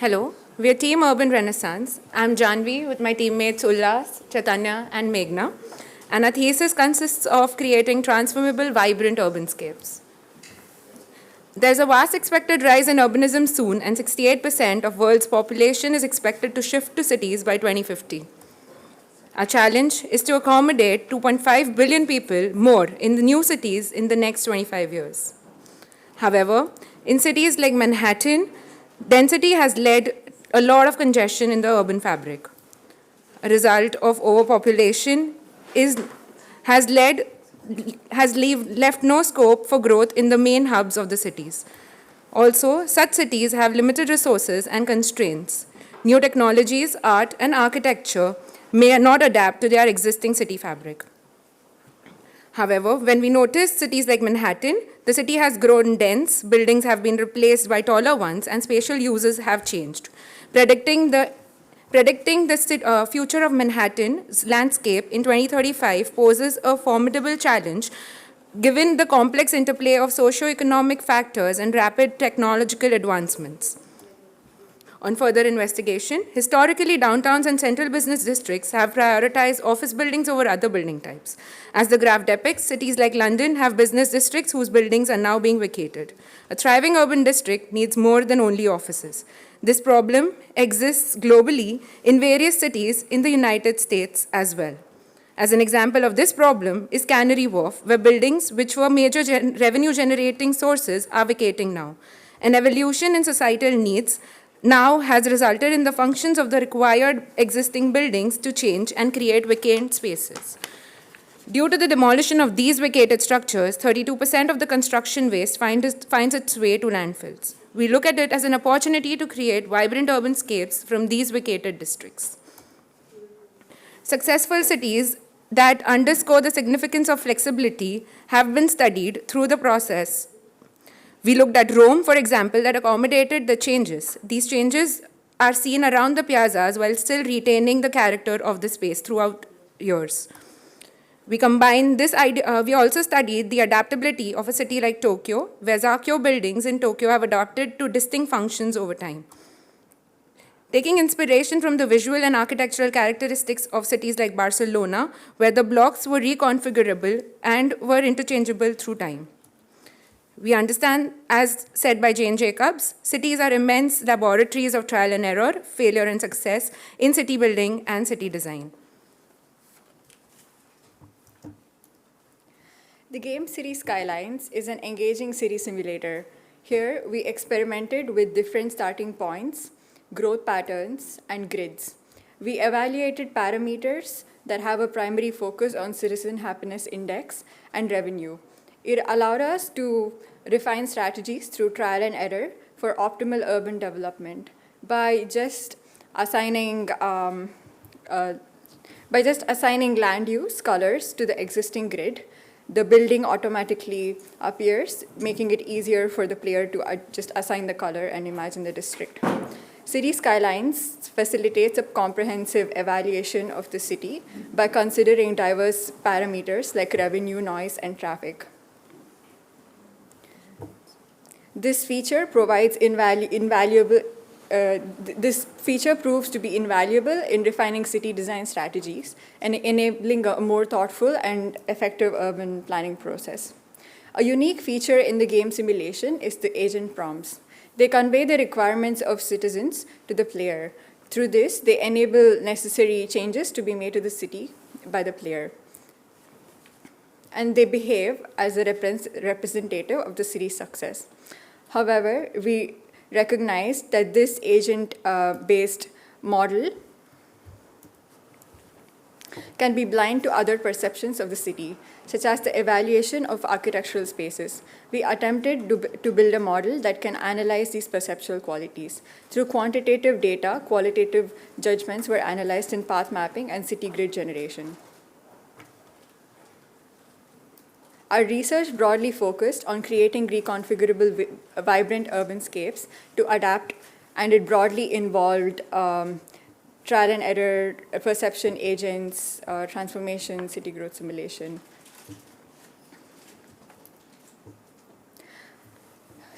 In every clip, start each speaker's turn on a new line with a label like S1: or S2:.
S1: Hello, we are Team Urban Renaissance. I'm Janvi with my teammates Ullas, Chaitanya, and Meghana, and our thesis consists of creating transformable, vibrant urbanscapes. There's a vast expected rise in urbanism soon, and 68% of world's population is expected to shift to cities by 2050. Our challenge is to accommodate 2.5 billion people more in the new cities in the next 25 years. However, in cities like Manhattan, density has led a lot of congestion in the urban fabric. A result of overpopulation has left no scope for growth in the main hubs of the cities. Also, such cities have limited resources and constraints. New technologies, art, and architecture may not adapt to their existing city fabric. However, when we notice cities like Manhattan, the city has grown dense, buildings have been replaced by taller ones, and spatial uses have changed. Predicting the future of Manhattan's landscape in 2035 poses a formidable challenge given the complex interplay of socio-economic factors and rapid technological advancements. On further investigation, historically, downtowns and central business districts have prioritized office buildings over other building types. As the graph depicts, cities like London have business districts whose buildings are now being vacated. A thriving urban district needs more than only offices. This problem exists globally in various cities in the United States as well. As an example of this problem is Canary Wharf, where buildings which were major revenue-generating sources are vacating now. An evolution in societal needs now has resulted in the functions of the required existing buildings to change and create vacant spaces. Due to the demolition of these vacated structures, 32% of the construction waste finds its way to landfills. We look at it as an opportunity to create vibrant urbanscapes from these vacated districts. Successful cities that underscore the significance of flexibility have been studied through the process. We looked at Rome, for example, that accommodated the changes. These changes are seen around the piazzas while still retaining the character of the space throughout years. We combined this idea, we also studied the adaptability of a city like Tokyo, where Zakyo buildings in Tokyo have adapted to distinct functions over time. Taking inspiration from the visual and architectural characteristics of cities like Barcelona, where the blocks were reconfigurable and were interchangeable through time. We understand, as said by Jane Jacobs, cities are immense laboratories of trial and error, failure and success in city building and city design.
S2: The game City Skylines is an engaging city simulator. Here, we experimented with different starting points, growth patterns, and grids. We evaluated parameters that have a primary focus on citizen happiness index and revenue. It allowed us to refine strategies through trial and error for optimal urban development by just assigning land use colors to the existing grid. The building automatically appears, making it easier for the player to just assign the color and imagine the district. City Skylines facilitates a comprehensive evaluation of the city by considering diverse parameters like revenue, noise, and traffic. This feature provides this feature proves to be invaluable in refining city design strategies and enabling a more thoughtful and effective urban planning process. A unique feature in the game simulation is the agent prompts. They convey the requirements of citizens to the player. Through this, they enable necessary changes to be made to the city by the player. And they behave as a representative of the city's success. However, we recognize that this agent-based model can be blind to other perceptions of the city, such as the evaluation of architectural spaces. We attempted to build a model that can analyze these perceptual qualities. Through quantitative data, qualitative judgments were analyzed in path mapping and city grid generation. Our research broadly focused on creating reconfigurable, vibrant urbanscapes to adapt, and it broadly involved trial and error, perception agents, transformation, city growth simulation.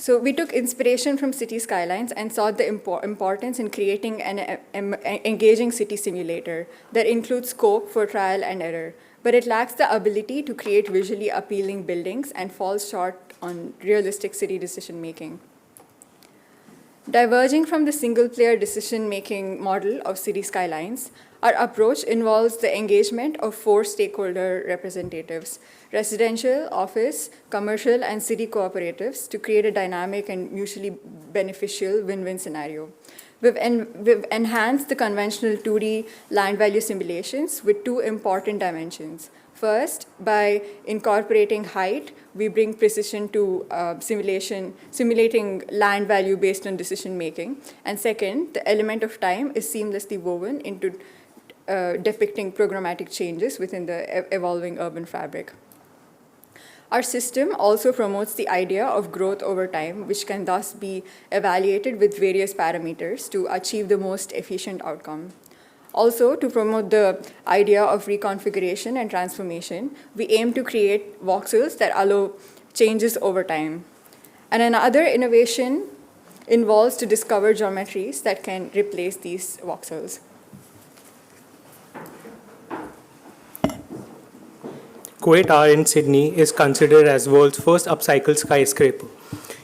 S2: So we took inspiration from city skylines and saw the importance in creating an engaging city simulator that includes scope for trial and error, but it lacks the ability to create visually appealing buildings and falls short on realistic city decision making. Diverging from the single-player decision-making model of city skylines, our approach involves the engagement of 4 stakeholder representatives: residential, office, commercial, and city cooperatives to create a dynamic and mutually beneficial win-win scenario. We've enhanced the conventional 2D land value simulations with 2 important dimensions. First, by incorporating height, we bring precision to simulating land value based on decision making. And second, the element of time is seamlessly woven into depicting programmatic changes within the evolving urban fabric. Our system also promotes the idea of growth over time, which can thus be evaluated with various parameters to achieve the most efficient outcome. Also, to promote the idea of reconfiguration and transformation, we aim to create voxels that allow changes over time. And another innovation involves to discover geometries that can replace these voxels.
S3: Kuwait Tower in Sydney is considered as world's first upcycled skyscraper.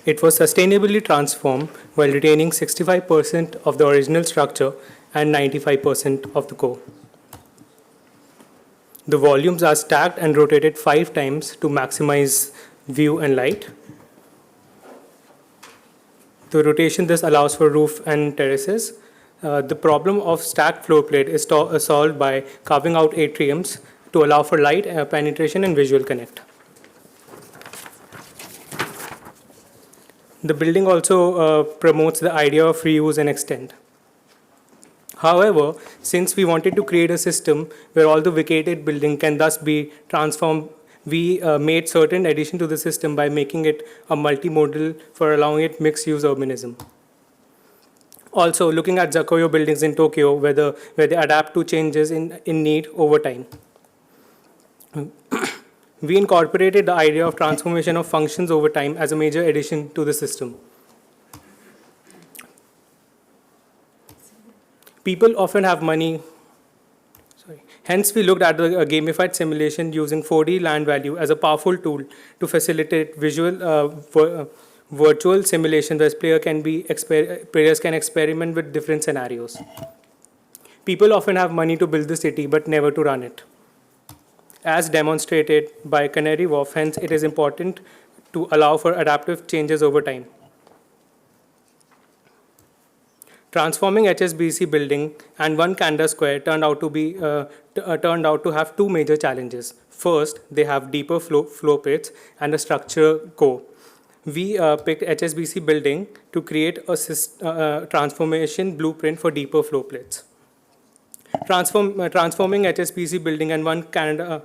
S3: It was sustainably transformed while retaining 65% of the original structure and 95% of the core. The volumes are stacked and rotated 5 times to maximize view and light. The rotation thus allows for roof and terraces. The problem of stacked floor plate is solved by carving out atriums to allow for light penetration and visual connect. The building also promotes the idea of reuse and extend. However, since we wanted to create a system where all the vacated building can thus be transformed, we made certain addition to the system by making it a multimodal for allowing it mixed-use urbanism. Also, looking at Zakoyo buildings in Tokyo, where they adapt to changes in need over time. We incorporated the idea of transformation of functions over time as a major addition to the system. People often have money. Hence, we looked at the gamified simulation using 4D land value as a powerful tool to facilitate virtual simulation where players can experiment with different scenarios. People often have money to build the city, but never to run it. As demonstrated by Canary Wharf, hence it is important to allow for adaptive changes over time. Transforming HSBC building and one Canada Square turned out to have 2 major challenges. First, they have deeper floor plates and a structure core. We picked HSBC building to create a transformation blueprint for deeper floor plates. Transforming HSBC building and one Canada.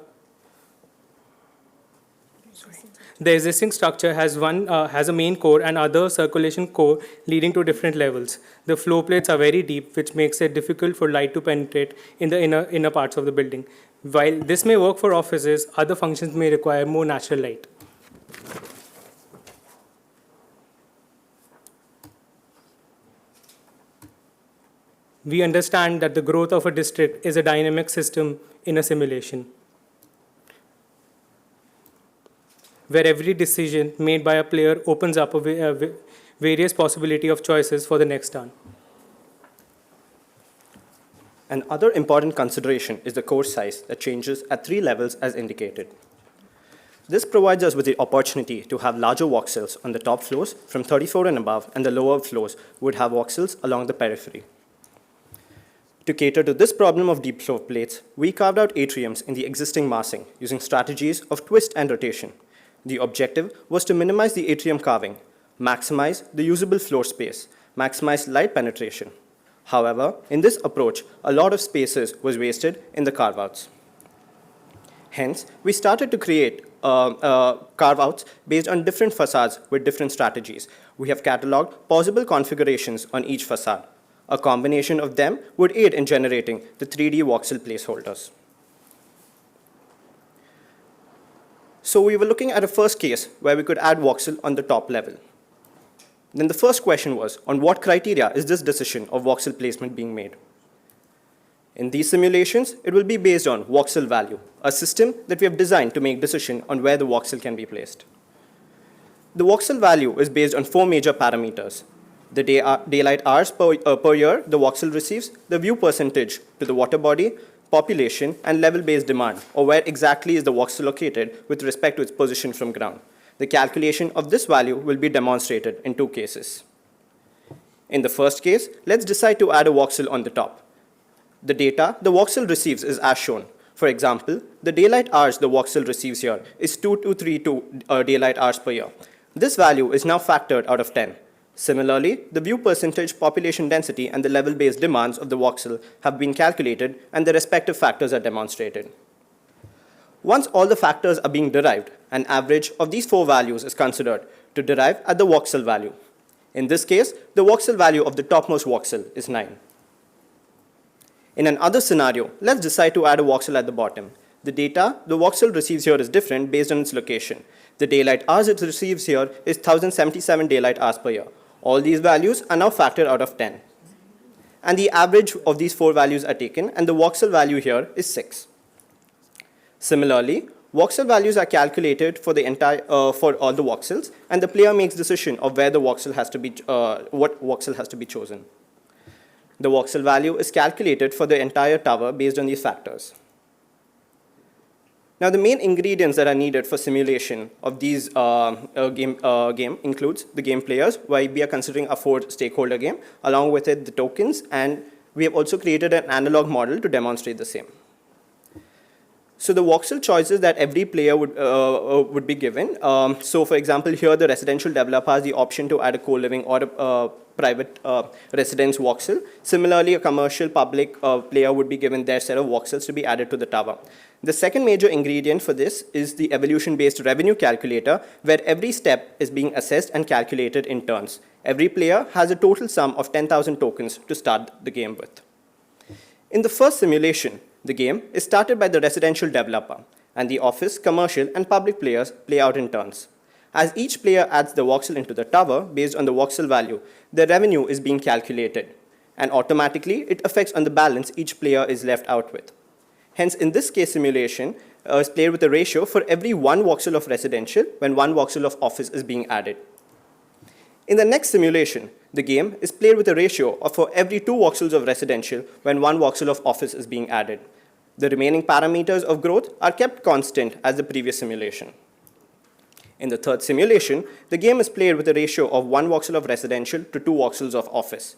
S3: The existing structure has a main core and other circulation core leading to different levels. The floor plates are very deep, which makes it difficult for light to penetrate in the inner parts of the building. While this may work for offices, other functions may require more natural light. We understand that the growth of a district is a dynamic system in a simulation, where every decision made by a player opens up a various possibility of choices for the next turn.
S4: Another important consideration is the core size that changes at 3 levels as indicated. This provides us with the opportunity to have larger voxels on the top floors from 34 and above, and the lower floors would have voxels along the periphery. To cater to this problem of deep floor plates, we carved out atriums in the existing massing using strategies of twist and rotation. The objective was to minimize the atrium carving, maximize the usable floor space, maximize light penetration. However, in this approach, a lot of spaces was wasted in the carve-outs. Hence, we started to create carve-outs based on different facades with different strategies. We have cataloged possible configurations on each facade. A combination of them would aid in generating the 3D voxel placeholders. So we were looking at a first case where we could add voxel on the top level. Then the first question was, on what criteria is this decision of voxel placement being made? In these simulations, it will be based on voxel value, a system that we have designed to make decision on where the voxel can be placed. The voxel value is based on 4 major parameters: the daylight hours per year the voxel receives, the view percentage to the water body, population, and level-based demand, or where exactly is the voxel located with respect to its position from ground. The calculation of this value will be demonstrated in 2 cases. In the first case, let's decide to add a voxel on the top. The data the voxel receives is as shown. For example, the daylight hours the voxel receives here is 2232 daylight hours per year. This value is now factored out of 10. Similarly, the view percentage, population density, and the level-based demands of the voxel have been calculated, and the respective factors are demonstrated. Once all the factors are being derived, an average of these 4 values is considered to derive at the voxel value. In this case, the voxel value of the topmost voxel is 9. In another scenario, let's decide to add a voxel at the bottom. The data the voxel receives here is different based on its location. The daylight hours it receives here is 1077 daylight hours per year. All these values are now factored out of 10. And the average of these 4 values are taken, and the voxel value here is 6. Similarly, voxel values are calculated for for all the voxels, and the player makes decision of where the voxel has to be, what voxel has to be chosen. The voxel value is calculated for the entire tower based on these factors. Now, the main ingredients that are needed for simulation of these game includes the game players, where we are considering a 4-stakeholder game, along with it the tokens, and we have also created an analog model to demonstrate the same. So the voxel choices that every player would be given. So for example, here the residential developer has the option to add a co-living or a private residence voxel. Similarly, a commercial public player would be given their set of voxels to be added to the tower. The second major ingredient for this is the evolution-based revenue calculator, where every step is being assessed and calculated in turns. Every player has a total sum of 10,000 tokens to start the game with. In the first simulation, the game is started by the residential developer, and the office, commercial, and public players play out in turns. As each player adds the voxel into the tower based on the voxel value, the revenue is being calculated, and automatically it affects on the balance each player is left out with. Hence, in this case simulation, is played with a ratio for every 1 voxel of residential when 1 voxel of office is being added. In the next simulation, the game is played with a ratio of for every 2 voxels of residential when 1 voxel of office is being added. The remaining parameters of growth are kept constant as the previous simulation. In the third simulation, the game is played with a ratio of 1 voxel of residential to 2 voxels of office.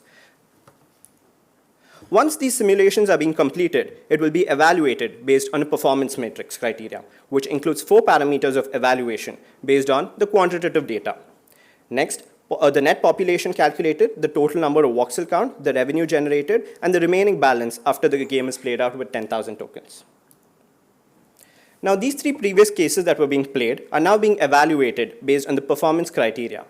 S4: Once these simulations are being completed, it will be evaluated based on a performance matrix criteria, which includes 4 parameters of evaluation based on the quantitative data. Next, the net population calculated, the total number of voxel count, the revenue generated, and the remaining balance after the game is played out with 10,000 tokens. Now, these 3 previous cases that were being played are now being evaluated based on the performance criteria.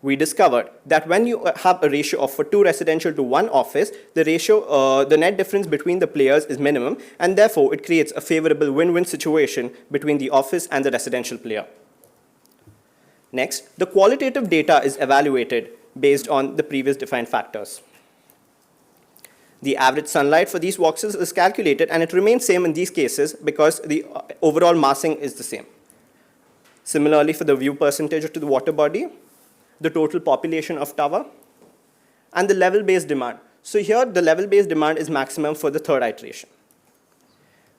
S4: We discovered that when you have a ratio of for 2 residential to 1 office, the net difference between the players is minimum, and therefore it creates a favorable win-win situation between the office and the residential player. Next, the qualitative data is evaluated based on the previous defined factors. The average sunlight for these voxels is calculated, and it remains same in these cases because the overall massing is the same. Similarly, for the view percentage to the water body, the total population of tower, and the level-based demand. So here, the level-based demand is maximum for the third iteration.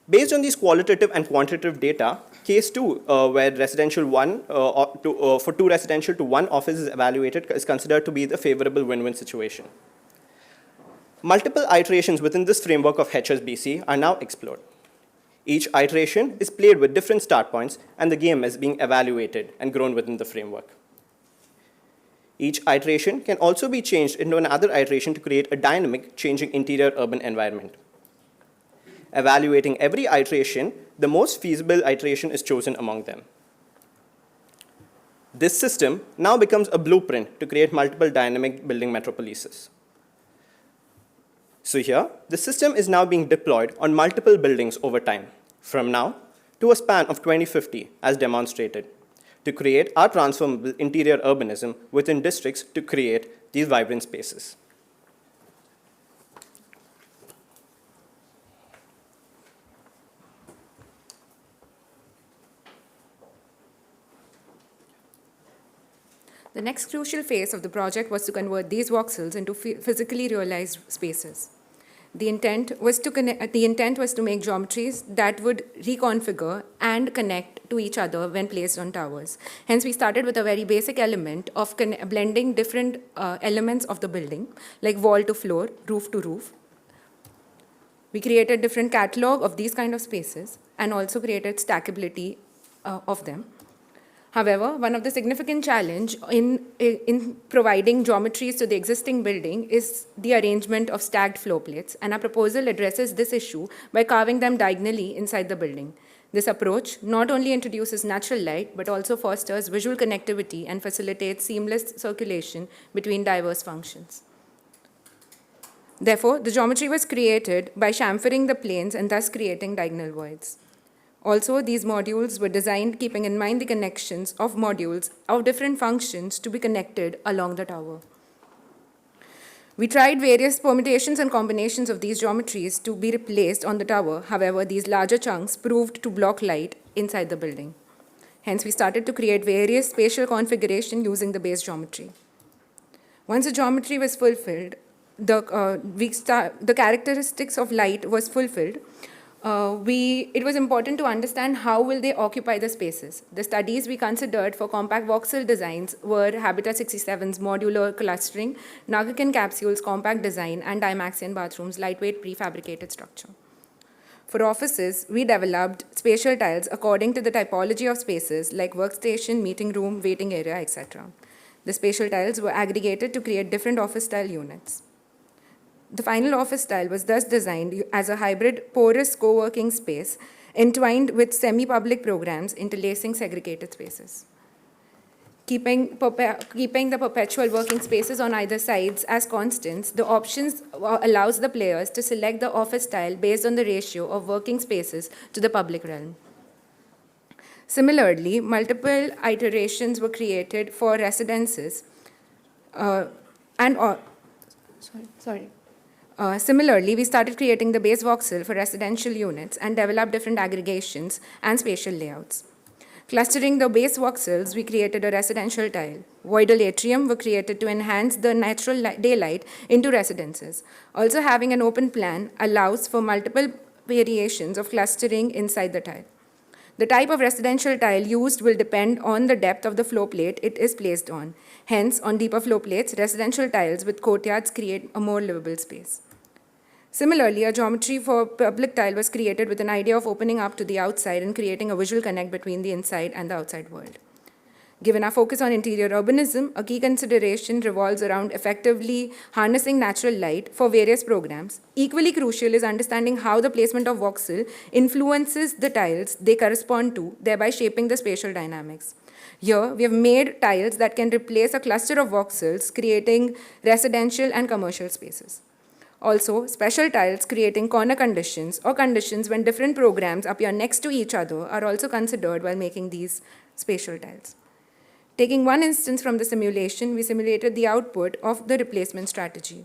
S4: Based on these qualitative and quantitative data, case 2, where residential 1 for 2 residential to 1 office is evaluated, is considered to be the favorable win-win situation. Multiple iterations within this framework of HSBC are now explored. Each iteration is played with different start points, and the game is being evaluated and grown within the framework. Each iteration can also be changed into another iteration to create a dynamic, changing interior urban environment. Evaluating every iteration, the most feasible iteration is chosen among them. This system now becomes a blueprint to create multiple dynamic building metropolises. So here, the system is now being deployed on multiple buildings over time, from now to a span of 2050, as demonstrated. to create our transformable interior urbanism within districts to create these vibrant spaces.
S1: The next crucial phase of the project was to convert these voxels into physically realized spaces. The intent was to make geometries that would reconfigure and connect to each other when placed on towers. Hence, we started with a very basic element of blending different elements of the building, like wall to floor, roof to roof. We created different catalog of these kind of spaces and also created stackability of them. However, one of the significant challenge in providing geometries to the existing building is the arrangement of stacked floor plates, and our proposal addresses this issue by carving them diagonally inside the building. This approach not only introduces natural light, but also fosters visual connectivity and facilitates seamless circulation between diverse functions. Therefore, the geometry was created by chamfering the planes and thus creating diagonal voids. Also, these modules were designed keeping in mind the connections of modules of different functions to be connected along the tower. We tried various permutations and combinations of these geometries to be replaced on the tower. However, these larger chunks proved to block light inside the building. Hence, we started to create various spatial configuration using the base geometry. Once the geometry was fulfilled, the characteristics of light was fulfilled. It was important to understand how will they occupy the spaces. The studies we considered for compact voxel designs were Habitat 67's modular clustering, Nagakin capsules compact design, and Dymaxion bathrooms lightweight prefabricated structure. For offices, we developed spatial tiles according to the typology of spaces like workstation, meeting room, waiting area, etc. The spatial tiles were aggregated to create different office style units. The final office style was thus designed as a hybrid porous co-working space entwined with semi-public programs interlacing segregated spaces. Keeping the perpetual working spaces on either sides as constants, the options allows the players to select the office style based on the ratio of working spaces to the public realm. Similarly, multiple iterations were created for residences Similarly, we started creating the base voxel for residential units and developed different aggregations and spatial layouts. Clustering the base voxels, we created a residential tile. Voidal atrium were created to enhance the natural daylight into residences. Also, having an open plan allows for multiple variations of clustering inside the tile. The type of residential tile used will depend on the depth of the floor plate it is placed on. Hence, on deeper floor plates, residential tiles with courtyards create a more livable space. Similarly, a geometry for public tile was created with an idea of opening up to the outside and creating a visual connect between the inside and the outside world. Given our focus on interior urbanism, a key consideration revolves around effectively harnessing natural light for various programs. Equally crucial is understanding how the placement of voxel influences the tiles they correspond to, thereby shaping the spatial dynamics. Here, we have made tiles that can replace a cluster of voxels, creating residential and commercial spaces. Also, special tiles creating corner conditions or conditions when different programs appear next to each other are also considered while making these spatial tiles. Taking one instance from the simulation, we simulated the output of the replacement strategy.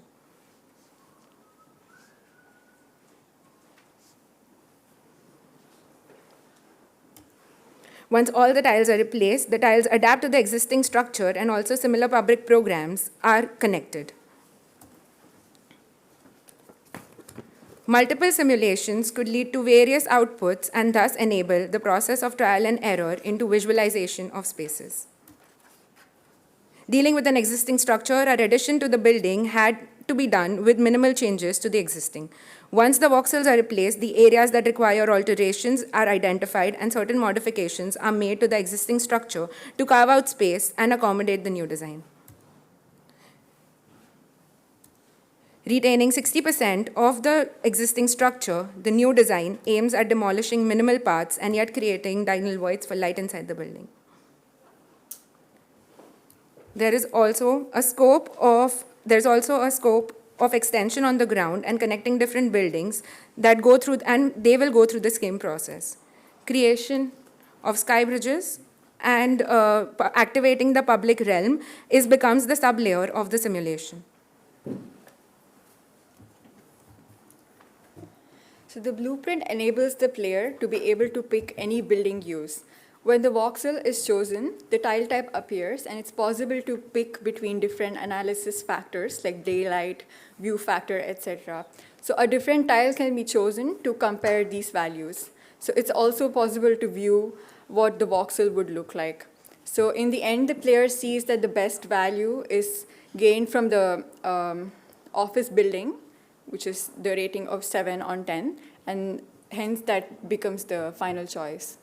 S1: Once all the tiles are replaced, the tiles adapt to the existing structure and also similar public programs are connected. Multiple simulations could lead to various outputs and thus enable the process of trial and error into visualization of spaces. Dealing with an existing structure or addition to the building had to be done with minimal changes to the existing. Once the voxels are replaced, the areas that require alterations are identified and certain modifications are made to the existing structure to carve out space and accommodate the new design. Retaining 60% of the existing structure, the new design aims at demolishing minimal parts and yet creating diagonal voids for light inside the building. There is also a scope of extension on the ground and connecting different buildings that go through the same process. Creation of sky bridges and activating the public realm becomes the sublayer of the simulation.
S2: So the blueprint enables the player to be able to pick any building use. When the voxel is chosen, the tile type appears, and it's possible to pick between different analysis factors like daylight, view factor, etc. So a different tile can be chosen to compare these values. So it's also possible to view what the voxel would look like. So in the end, the player sees that the best value is gained from the office building, which is the rating of 7 on 10, and hence that becomes the final choice.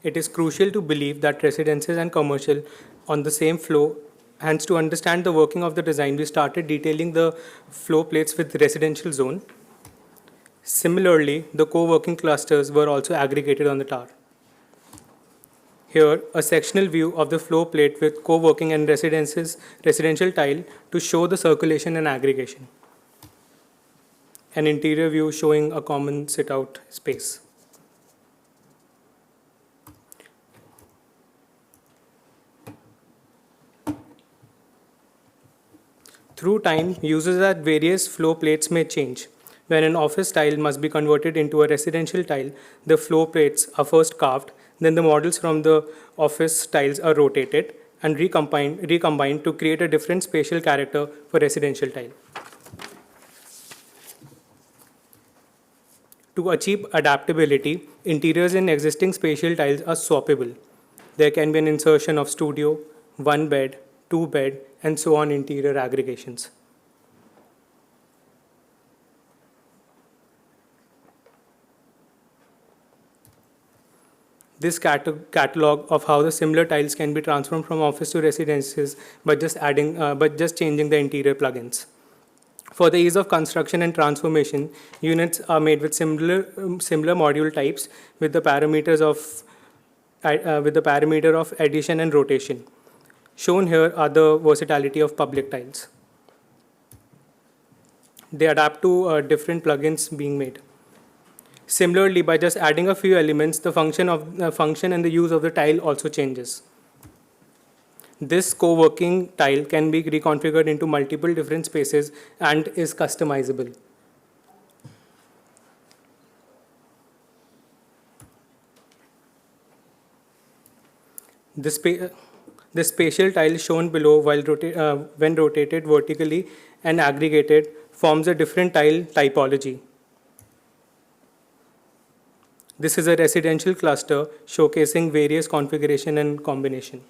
S3: It is crucial to believe that residences and commercial on the same flow. Hence, to understand the working of the design, we started detailing the flow plates with residential zone. Similarly, the co-working clusters were also aggregated on the tower. Here, a sectional view of the flow plate with co-working and residential tile to show the circulation and aggregation. An interior view showing a common sit-out space. Through time, uses at various flow plates may change. When an office tile must be converted into a residential tile, the flow plates are first carved, then the models from the office tiles are rotated and recombined to create a different spatial character for residential tile. To achieve adaptability, interiors in existing spatial tiles are swappable. There can be an insertion of studio, 1 bed, 2 bed, and so on interior aggregations. This catalog of how the similar tiles can be transformed from office to residences by just changing the interior plugins. For the ease of construction and transformation, units are made with similar module types with the parameters of addition and rotation. Shown here are the versatility of public tiles. They adapt to different plugins being made. Similarly, by just adding a few elements, the function and the use of the tile also changes. This co-working tile can be reconfigured into multiple different spaces and is customizable. The spatial tile shown below, when rotated vertically and aggregated, forms a different tile typology. This is a residential cluster showcasing various configuration and combination.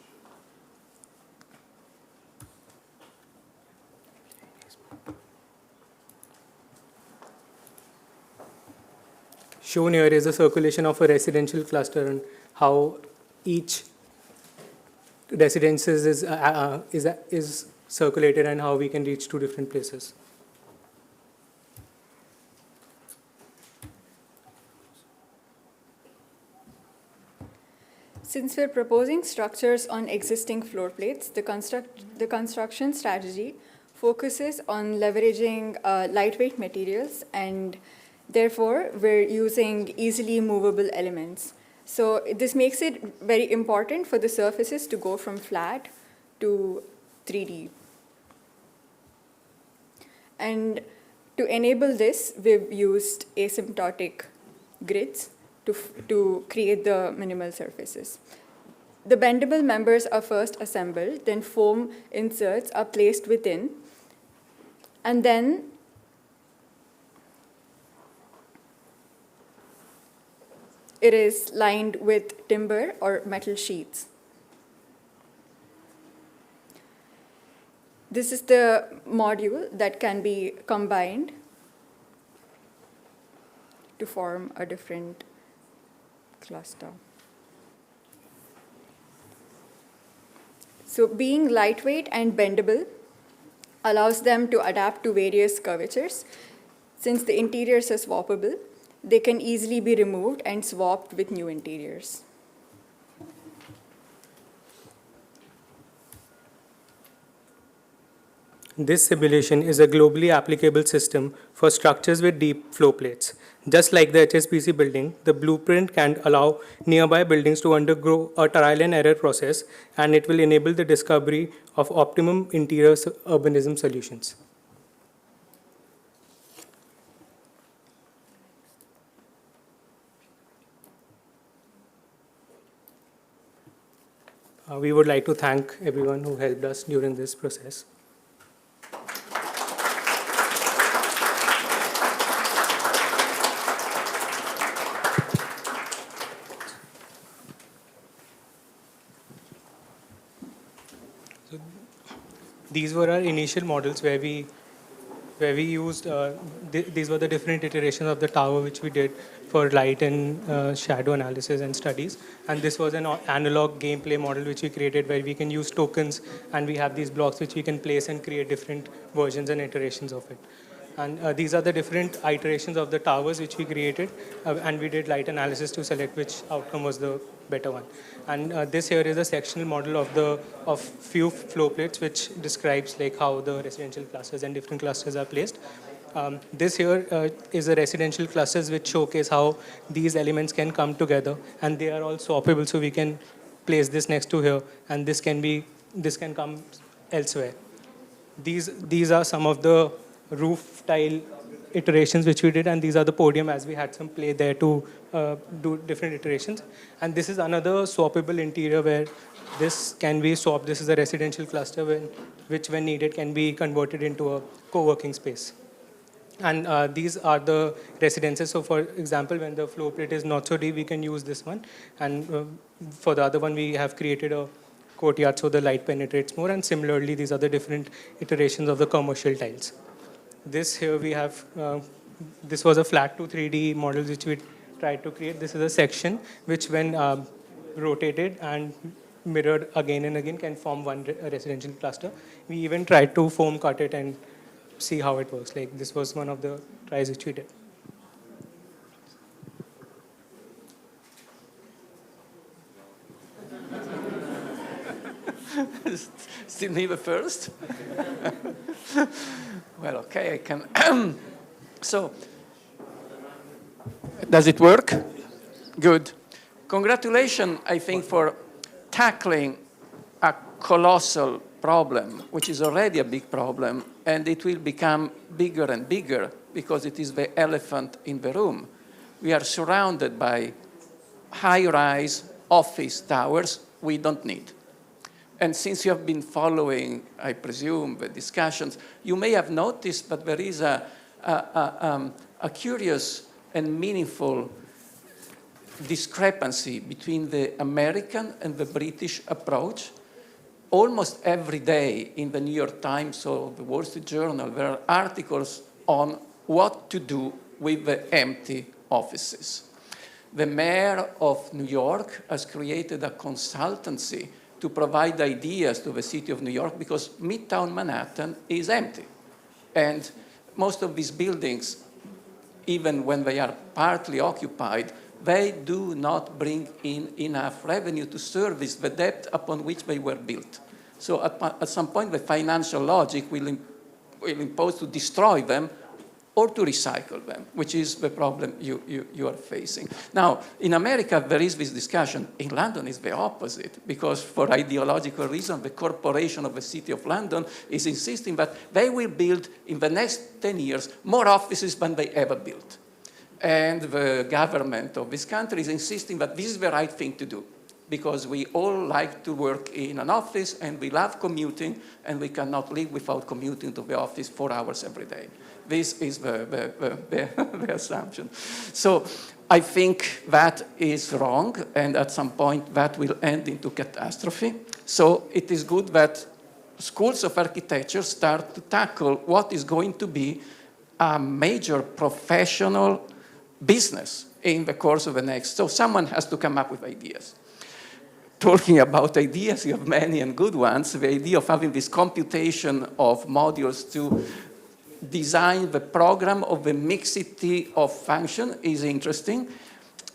S3: Shown here is the circulation of a residential cluster and how each residences is circulated and how we can reach two different places.
S2: Since we're proposing structures on existing floor plates, the construction strategy focuses on leveraging lightweight materials, and therefore we're using easily movable elements. So this makes it very important for the surfaces to go from flat to 3D. And to enable this, we've used asymptotic grids to create the minimal surfaces. The bendable members are first assembled, then foam inserts are placed within, and then it is lined with timber or metal sheets. This is the module that can be combined to form a different cluster. So being lightweight and bendable allows them to adapt to various curvatures. Since the interiors are swappable, they can easily be removed and swapped with new interiors.
S3: This simulation is a globally applicable system for structures with deep flow plates. Just like the HSBC building, the blueprint can allow nearby buildings to undergo a trial and error process, and it will enable the discovery of optimum interior urbanism solutions. We would like to thank everyone who helped us during this process. These were our initial models where we used, these were the different iterations of the tower which we did for light and shadow analysis and studies. And this was an analog gameplay model which we created where we can use tokens, and we have these blocks which we can place and create different versions and iterations of it. And these are the different iterations of the towers which we created, and we did light analysis to select which outcome was the better one. And this here is a sectional model of few flow plates which describes like how the residential clusters and different clusters are placed. This here is a residential clusters which showcase how these elements can come together, and they are all swappable, so we can place this next to here, and this can come elsewhere. These are some of the roof tile iterations which we did, and these are the podium as we had some play there to do different iterations. And this is another swappable interior where this can be swapped. This is a residential cluster which when needed can be converted into a co-working space. And these are the residences. So for example, when the flow plate is not so deep, we can use this one. And for the other one, we have created a courtyard so the light penetrates more. And similarly, these are the different iterations of the commercial tiles. This here we have, this was a flat to 3D model which we tried to create. This is a section which when rotated and mirrored again and again can form one residential cluster. We even tried to foam cut it and see how it works. Like this was one of the tries which we did.
S5: Still need a first? Well, okay, I can. So, does it work? Good. Congratulations, I think, for tackling a colossal problem, which is already a big problem, and it will become bigger and bigger because it is the elephant in the room. We are surrounded by high-rise office towers we don't need. And since you have been following, I presume, the discussions, you may have noticed that there is a curious and meaningful discrepancy between the American and the British approach. Almost every day in the New York Times or the Wall Street Journal, there are articles on what to do with the empty offices. The mayor of New York has created a consultancy to provide ideas to the city of New York because Midtown Manhattan is empty. And most of these buildings, even when they are partly occupied, they do not bring in enough revenue to service the debt upon which they were built. So at some point, the financial logic will impose to destroy them or to recycle them, which is the problem you are facing. Now, in America, there is this discussion. In London, it's the opposite, because for ideological reasons, the corporation of the City of London is insisting that they will build, in the next 10 years, more offices than they ever built. And the government of this country is insisting that this is the right thing to do, because we all like to work in an office, and we love commuting, and we cannot live without commuting to the office 4 hours every day. This is the assumption. So I think that is wrong, and at some point that will end into catastrophe. So it is good that schools of architecture start to tackle what is going to be a major professional business in the course of the next. So someone has to come up with ideas. Talking about ideas, you have many and good ones. The idea of having this computation of modules to design the program of the mixity of function is interesting.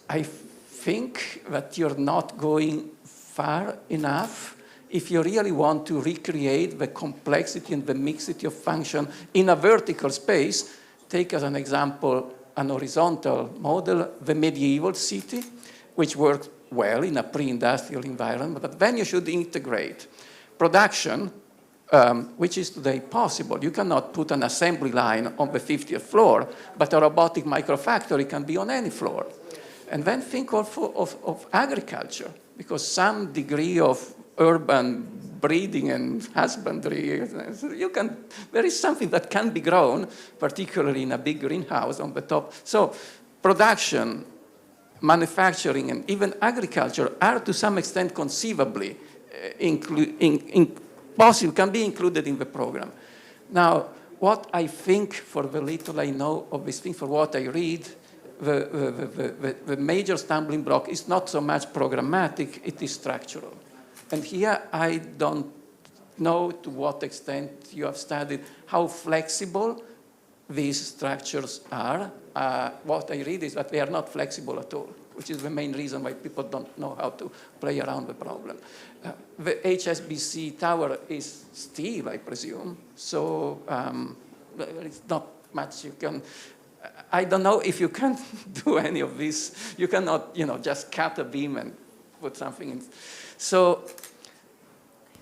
S5: I think that you're not going far enough if you really want to recreate the complexity and the mixity of function in a vertical space, take as an example an horizontal model, the medieval city, which works well in a pre-industrial environment, but then you should integrate production, which is today possible. You cannot put an assembly line on the 50th floor, but a robotic microfactory can be on any floor. And then think also of agriculture, because some degree of urban breeding and husbandry, there is something that can be grown, particularly in a big greenhouse on the top. So production, manufacturing, and even agriculture are to some extent conceivably possible, can be included in the program. Now, what I think, for the little I know of this thing, for what I read, the major stumbling block is not so much programmatic, it is structural. And here I don't know to what extent you have studied how flexible these structures are. What I read is that they are not flexible at all, which is the main reason why people don't know how to play around the problem. The HSBC tower is steel, I presume, so there is not much you can. I don't know if you can do any of this. You cannot, just cut a beam and put something in. So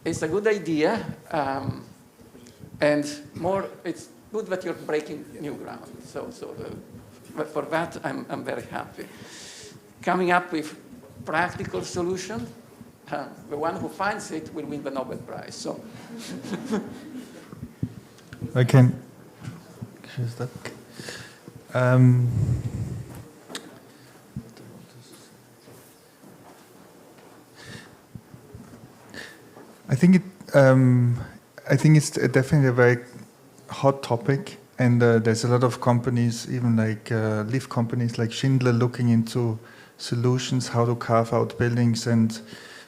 S5: it's a good idea, and more, it's good that you're breaking new ground. So for that, I'm very happy. Coming up with practical solution, the one who finds it will win the Nobel Prize. So
S6: I can choose that. I think it's definitely a very hot topic, and there's a lot of companies, even like lift companies like Schindler, looking into solutions how to carve out buildings and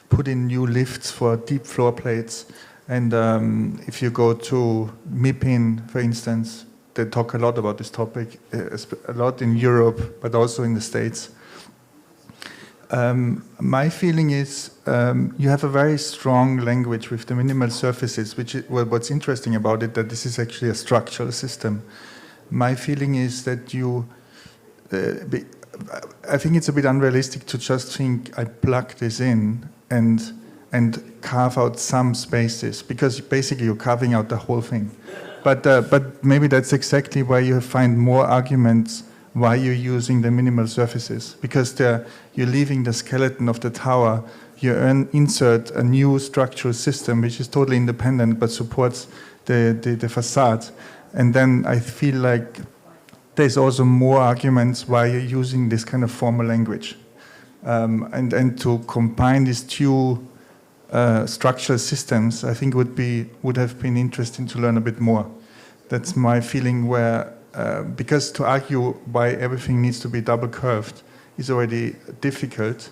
S6: put in new lifts for deep floor plates. And if you go to MIPIN, for instance, they talk a lot about this topic, a lot in Europe, but also in the States. My feeling is you have a very strong language with the minimal surfaces, which is, well, what's interesting about it, that this is actually a structural system. My feeling is that I think it's a bit unrealistic to just think I plug this in and carve out some spaces, because basically you're carving out the whole thing. But maybe that's exactly why you find more arguments why you're using the minimal surfaces, because you're leaving the skeleton of the tower, you insert a new structural system which is totally independent but supports the facade. And then I feel like there's also more arguments why you're using this kind of formal language. And to combine these two structural systems, I think would have been interesting to learn a bit more. That's my feeling, where because to argue why everything needs to be double curved is already difficult,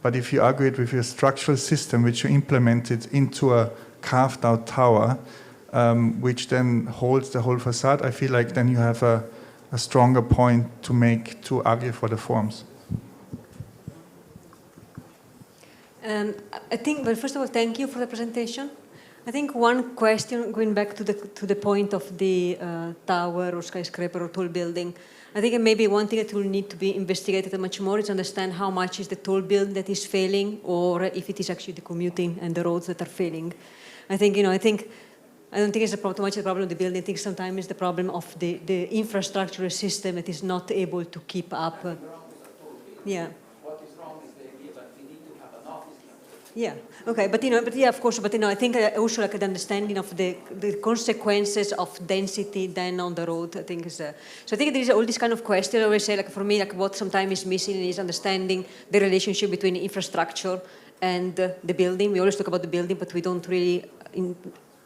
S6: but if you argue it with your structural system, which you implemented into a carved out tower, which then holds the whole facade, I feel like then you have a stronger point to argue for the forms.
S7: I think, well, first of all, thank you for the presentation. I think one question, going back to the point of the tower or skyscraper or tall building, I think maybe one thing that will need to be investigated much more is understand how much is the tall building that is failing, or if it is actually the commuting and the roads that are failing. I don't think it's too much the problem of the building. I think sometimes it's the problem of the infrastructural system that is not able to keep up. Yeah. Yeah. Okay. But yeah, of course. But I think also like the understanding of the consequences of density then on the road. I think is. So I think there is all this kind of question. I always say, like for me, like what sometimes is missing is understanding the relationship between infrastructure and the building. We always talk about the building, but we don't really,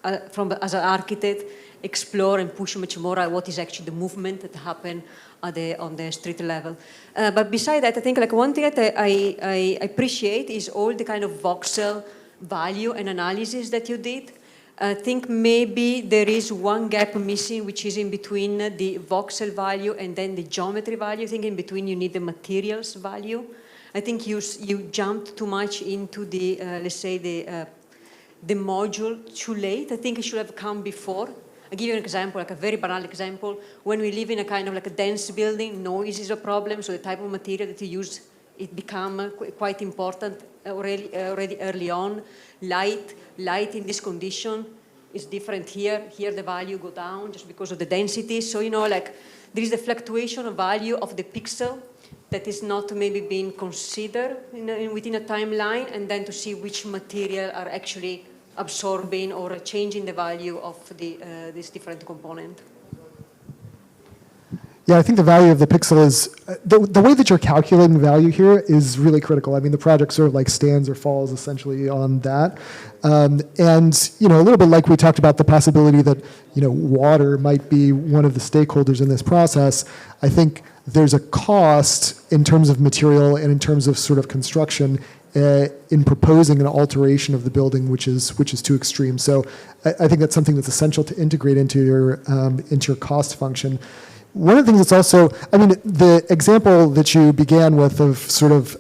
S7: as an architect, explore and push much more at what is actually the movement that happen on the street level. But beside that, I think like one thing that I appreciate is all the kind of voxel value and analysis that you did. I think maybe there is one gap missing, which is in between the voxel value and then the geometry value. I think in between you need the materials value. I think you jumped too much into the, let's say, the module too late. I think it should have come before. I'll give you an example, like a very banal example. When we live in a kind of like a dense building, noise is a problem, so the type of material that you use, it become quite important already early on. Light in this condition is different here. Here the value go down just because of the density. So, like there is the fluctuation of value of the pixel that is not maybe being considered within a timeline, and then to see which material are actually absorbing or changing the value of this different component.
S8: Yeah, I think the value of the pixel is, the way that you're calculating value here is really critical. I mean, the project sort of like stands or falls essentially on that. And, a little bit like we talked about the possibility that, water might be one of the stakeholders in this process, I think there's a cost in terms of material and in terms of sort of construction in proposing an alteration of the building, which is too extreme. So I think that's something that's essential to integrate into your cost function. One of the things that's also, the example that you began with of sort of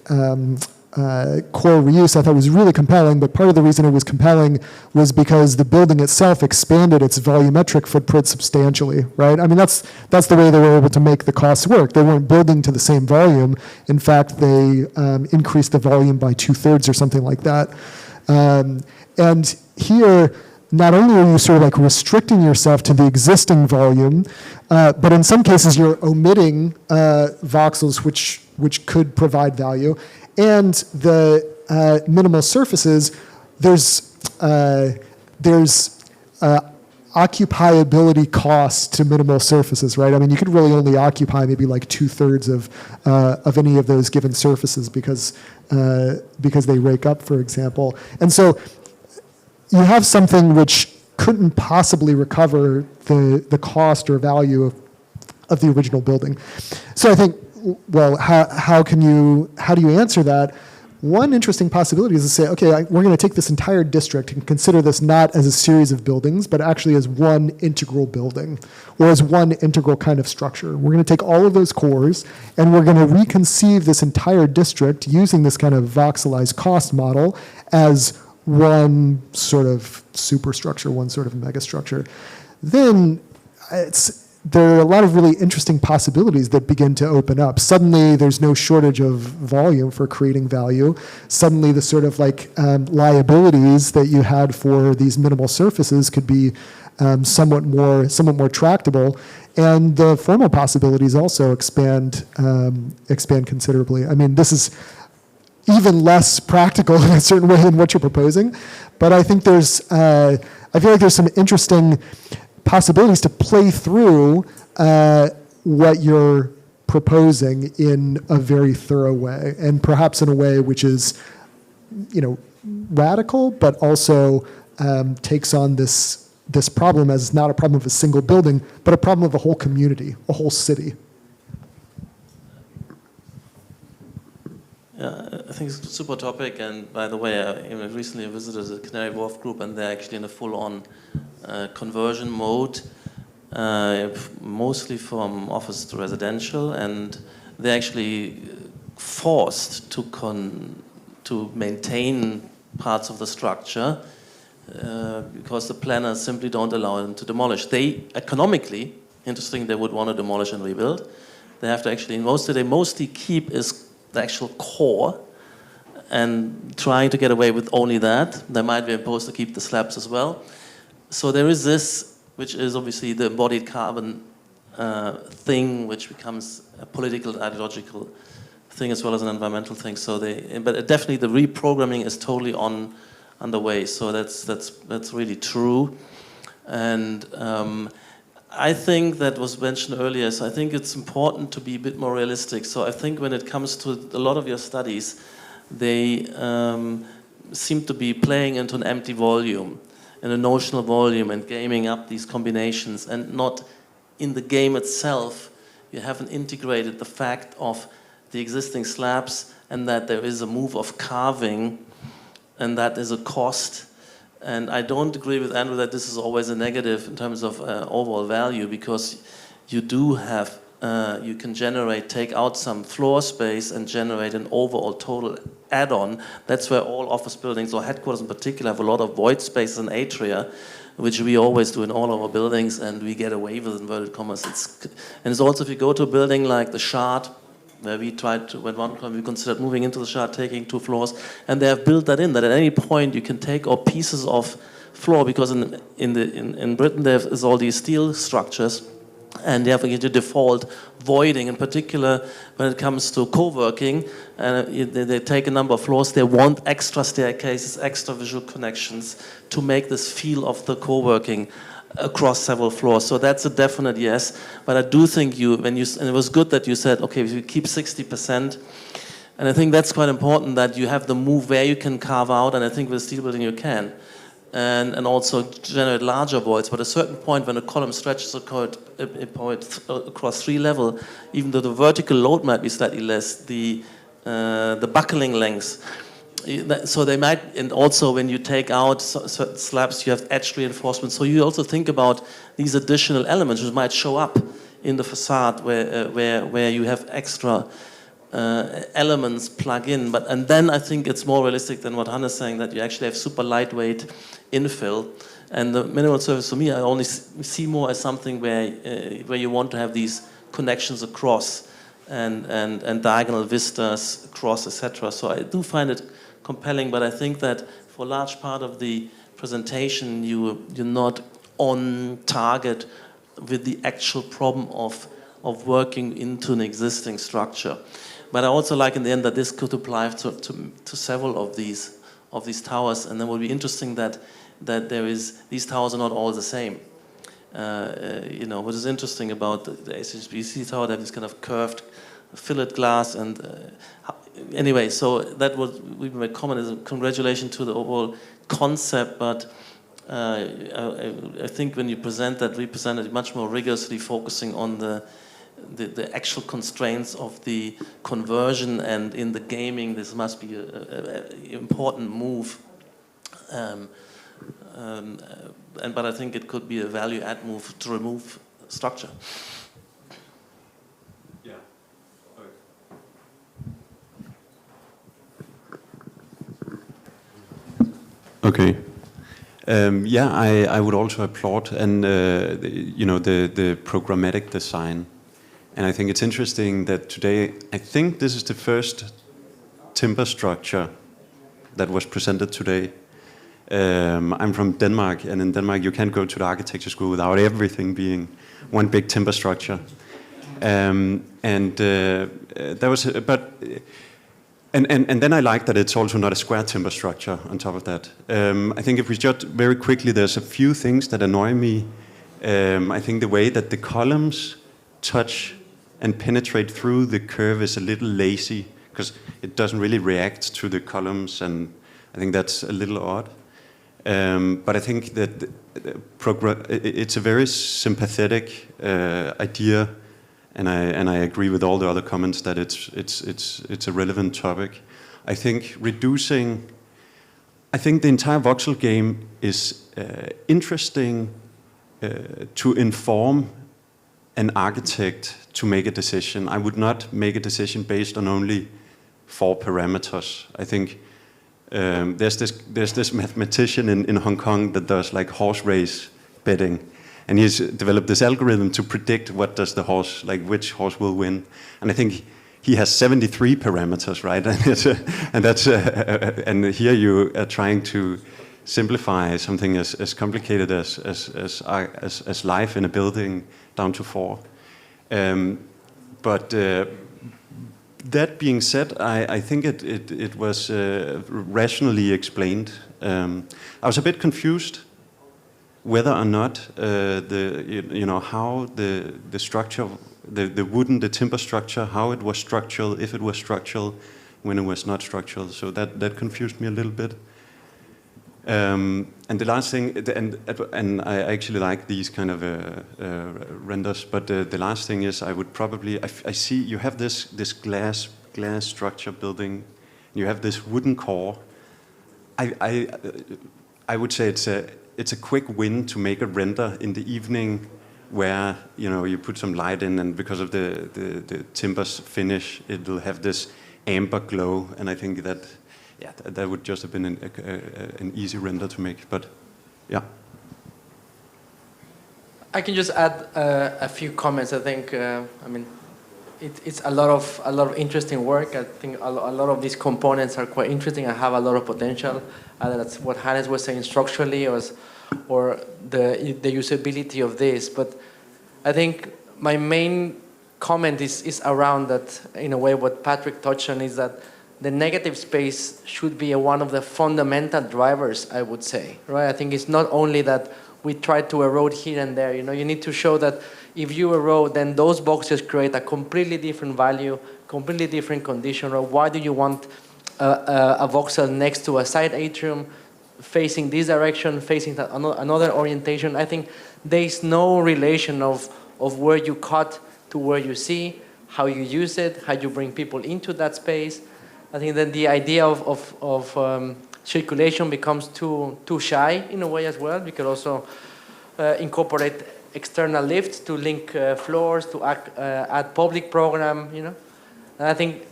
S8: core reuse, I thought was really compelling, but part of the reason it was compelling was because the building itself expanded its volumetric footprint substantially, right? That's the way they were able to make the costs work. They weren't building to the same volume. In fact, they increased the volume by 2/3 or something like that. And here, not only are you sort of like restricting yourself to the existing volume, but in some cases you're omitting voxels which could provide value. And the minimal surfaces, there's occupiability costs to minimal surfaces, right? You could really only occupy maybe like 2/3 of any of those given surfaces because they rake up, for example. And so you have something which couldn't possibly recover the cost or value of the original building. So I think, well, how do you answer that? One interesting possibility is to say, okay, we're going to take this entire district and consider this not as a series of buildings, but actually as one integral building, or as one integral kind of structure. We're going to take all of those cores, and we're going to reconceive this entire district using this kind of voxelized cost model as one sort of superstructure, one sort of megastructure. Then there are a lot of really interesting possibilities that begin to open up. Suddenly, there's no shortage of volume for creating value. Suddenly, the sort of like liabilities that you had for these minimal surfaces could be somewhat more tractable, and the formal possibilities also expand considerably. This is even less practical in a certain way than what you're proposing, but I think I feel like there's some interesting possibilities to play through what you're proposing in a very thorough way, and perhaps in a way which is, radical, but also takes on this problem as not a problem of a single building, but a problem of a whole community, a whole city.
S9: Yeah, I think it's a super topic, and by the way, I recently visited the Canary Wharf group, and they're actually in a full-on conversion mode, mostly from office to residential, and they're actually forced to maintain parts of the structure because the planners simply don't allow them to demolish. They economically, interesting, they would want to demolish and rebuild. They have to actually, they mostly keep is the actual core, and trying to get away with only that. They might be imposed to keep the slabs as well. So there is this, which is obviously the embodied carbon thing, which becomes a political, ideological thing as well as an environmental thing. So but definitely the reprogramming is totally underway. So that's really true. And I think that was mentioned earlier, so I think it's important to be a bit more realistic. So I think when it comes to a lot of your studies, they seem to be playing into an empty volume, in a notional volume, and gaming up these combinations, and not in the game itself. You haven't integrated the fact of the existing slabs, and that there is a move of carving, and that is a cost. And I don't agree with Andrew that this is always a negative in terms of overall value, because you do have you can take out some floor space and generate an overall total add-on. That's where all office buildings, or headquarters in particular, have a lot of void spaces and atria, which we always do in all our buildings, and we get away with inverted commas. And it's also, if you go to a building like the Shard, where we tried to, at one point we considered moving into the Shard, taking 2 floors, and they have built that in, that at any point you can take all pieces of floor, because in Britain there is all these steel structures, and they have a default voiding, in particular when it comes to co-working. They take a number of floors, they want extra staircases, extra visual connections to make this feel of the co-working across several floors. So that's a definite yes. But I do think and it was good that you said, okay, we keep 60%. And I think that's quite important, that you have the move where you can carve out, and I think with steel building you can. And also generate larger voids. But at a certain point, when a column stretches across 3 levels, even though the vertical load might be slightly less, the buckling lengths. So they might, and also when you take out certain slabs, you have edge reinforcement. So you also think about these additional elements which might show up in the facade where you have extra elements plug in. And then I think it's more realistic than what Hannah is saying, that you actually have super lightweight infill. And the minimal surface, for me, I only see more as something where you want to have these connections across and diagonal vistas across, etc. So I do find it compelling, but I think that for a large part of the presentation, you're not on target with the actual problem of working into an existing structure. But I also like in the end that this could apply to several of these towers, and then will be interesting that these towers are not all the same. What is interesting about the HSBC tower, they have this kind of curved fillet glass, and anyway, so that was we made comment as a congratulation to the overall concept, but I think when you represent it much more rigorously, focusing on the actual constraints of the conversion, and in the gaming, this must be an important move. But I think it could be a value-add move to remove structure.
S10: Yeah. Okay. I would also applaud the programmatic design, and I think it's interesting that today, I think this is the first timber structure that was presented today. I'm from Denmark, and in Denmark you can't go to the architecture school without everything being one big timber structure. And then I like that it's also not a square timber structure on top of that. I think if we judge very quickly, there's a few things that annoy me. I think the way that the columns touch and penetrate through the curve is a little lazy, because it doesn't really react to the columns, and I think that's a little odd. But I think that it's a very sympathetic idea, and I agree with all the other comments that it's a relevant topic. I think the entire voxel game is interesting to inform an architect to make a decision. I would not make a decision based on only 4 parameters. I think there's this mathematician in Hong Kong that does like horse race betting, and he's developed this algorithm to predict which horse will win. And I think he has 73 parameters, right? And here you are trying to simplify something as complicated as life in a building down to 4. That being said, I think it was rationally explained. I was a bit confused whether or not how the structure, the timber structure, how it was structural, if it was structural, when it was not structural. So that confused me a little bit. And the last thing, and I actually like these kind of renders, but the last thing is I see you have this glass structure building, you have this wooden core. I would say it's a quick win to make a render in the evening where you put some light in, and because of the timbers finish, it will have this amber glow, and I think that that would just have been an easy render to make. But yeah.
S11: I can just add a few comments. I think, it's a lot of interesting work. I think a lot of these components are quite interesting and have a lot of potential. That's what Hannes was saying structurally, or the usability of this. But I think my main comment is around that, in a way, what Patrick touched on is that the negative space should be one of the fundamental drivers, I would say, right? I think it's not only that we try to erode here and there. You need to show that if you erode, then those boxes create a completely different value, completely different condition. Or why do you want a voxel next to a side atrium, facing this direction, facing another orientation? I think there is no relation of where you cut to where you see, how you use it, how you bring people into that space. I think then the idea of circulation becomes too shy in a way as well. We could also incorporate external lifts to link floors, to add public program, And I think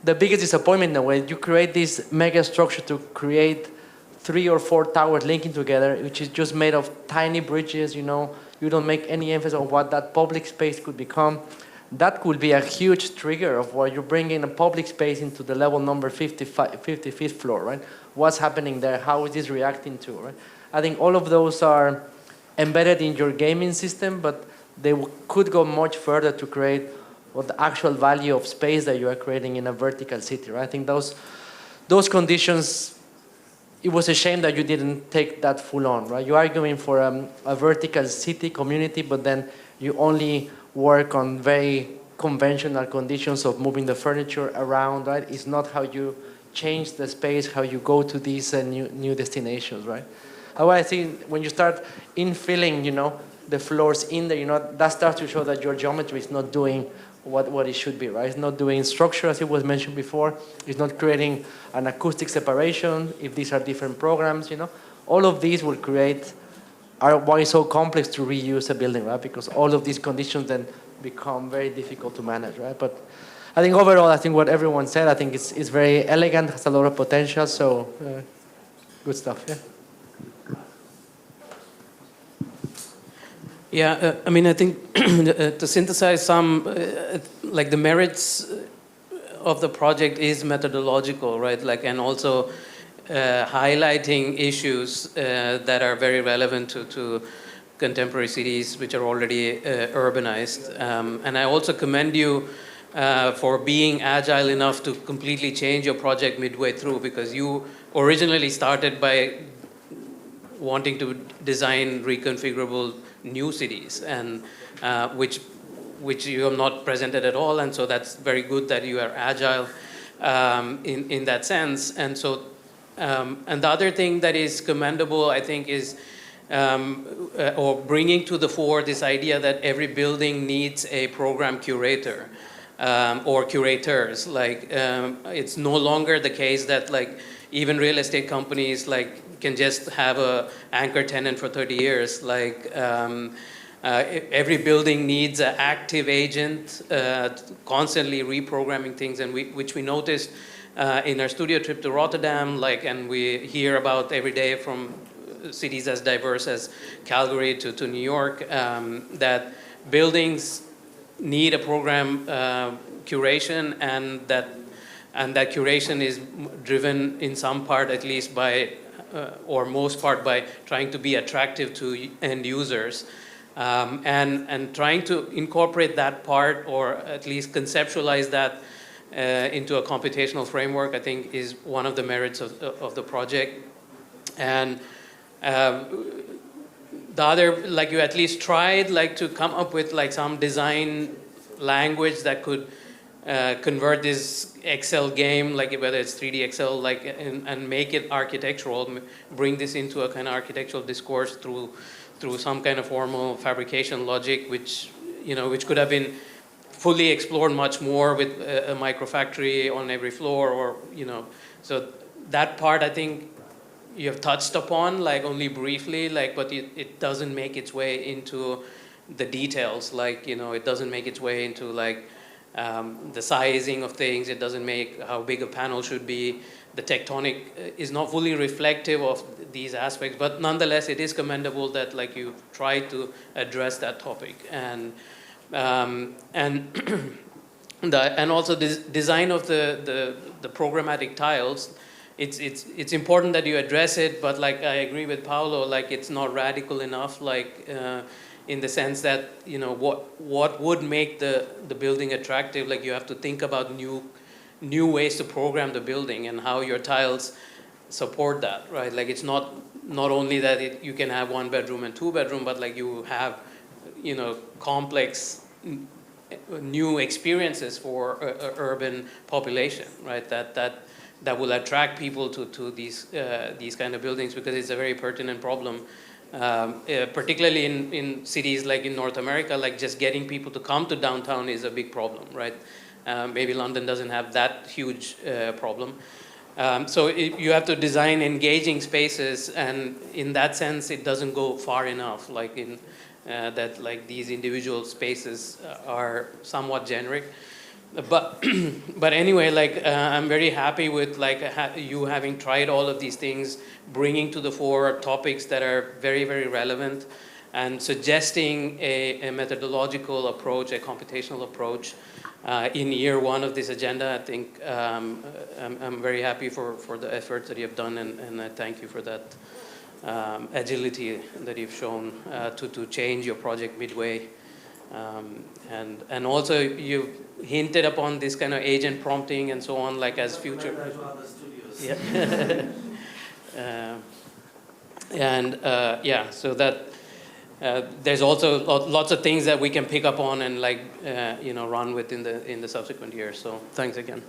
S11: the biggest disappointment in a way, you create this mega structure to create 3 or 4 towers linking together, which is just made of tiny bridges, You don't make any emphasis on what that public space could become. That could be a huge trigger of where you're bringing a public space into the level number 55th floor, right? What's happening there? How is this reacting to, right? I think all of those are embedded in your gaming system, but they could go much further to create what the actual value of space that you are creating in a vertical city, right? I think those conditions, it was a shame that you didn't take that full on, right? You're arguing for a vertical city community, but then you only work on very conventional conditions of moving the furniture around, right? It's not how you change the space, how you go to these new destinations, right? However, I think when you start infilling, the floors in there, that starts to show that your geometry is not doing what it should be, right? It's not doing structure, as it was mentioned before. It's not creating an acoustic separation if these are different programs, All of these will create why it's so complex to reuse a building, right? Because all of these conditions then become very difficult to manage, right? But I think overall, I think what everyone said, I think it's very elegant, has a lot of potential, so good stuff, yeah.
S12: Yeah, I think to synthesize some, like the merits of the project is methodological, right? And also highlighting issues that are very relevant to contemporary cities which are already urbanized. And I also commend you for being agile enough to completely change your project midway through, because you originally started by wanting to design reconfigurable new cities, and which you have not presented at all, and so that's very good that you are agile in that sense. And so, and the other thing that is commendable, I think, is or bringing to the fore this idea that every building needs a program curator or curators. It's no longer the case that even real estate companies can just have a anchor tenant for 30 years. Every building needs an active agent constantly reprogramming things, and which we noticed in our studio trip to Rotterdam, and we hear about every day from cities as diverse as Calgary to New York, that buildings need a program curation, and that curation is driven in some part, at least by, or most part, by trying to be attractive to end users. And trying to incorporate that part, or at least conceptualize that into a computational framework, I think is one of the merits of the project. And the other, you at least tried to come up with some design language that could convert this Excel game, whether it's 3D Excel, and make it architectural, bring this into a kind of architectural discourse through some kind of formal fabrication logic, which could have been fully explored much more with a microfactory on every floor, or so that part, I think, you have touched upon, like only briefly, like, but it doesn't make its way into the details, like, it doesn't make its way into like the sizing of things. It doesn't make how big a panel should be. The tectonic is not fully reflective of these aspects, but nonetheless, it is commendable that like you try to address that topic. And and also the design of the programmatic tiles. It's important that you address it, but like I agree with Paolo, like it's not radical enough, like in the sense that what would make the building attractive. Like you have to think about new ways to program the building and how your tiles support that, right? Like it's not only that you can have 1 bedroom and 2 bedroom, but like you have complex new experiences for urban population, right? That will attract people to these kind of buildings, because it's a very pertinent problem, particularly in cities like in North America. Like just getting people to come to downtown is a big problem, right? Maybe London doesn't have that huge problem. So you have to design engaging spaces, and in that sense, it doesn't go far enough. Like in that, like these individual spaces are somewhat generic. But anyway, like I'm very happy with like you having tried all of these things, bringing to the fore topics that are very, very relevant, and suggesting a methodological approach, a computational approach in year 1 of this agenda. I think I'm very happy for the efforts that you have done, and I thank you for that agility that you've shown to change your project midway. And also you hinted upon this kind of agent prompting and so on, like as future. Yeah. Yeah, so that there's also lots of things that we can pick up on and like run with in the subsequent years. So thanks again.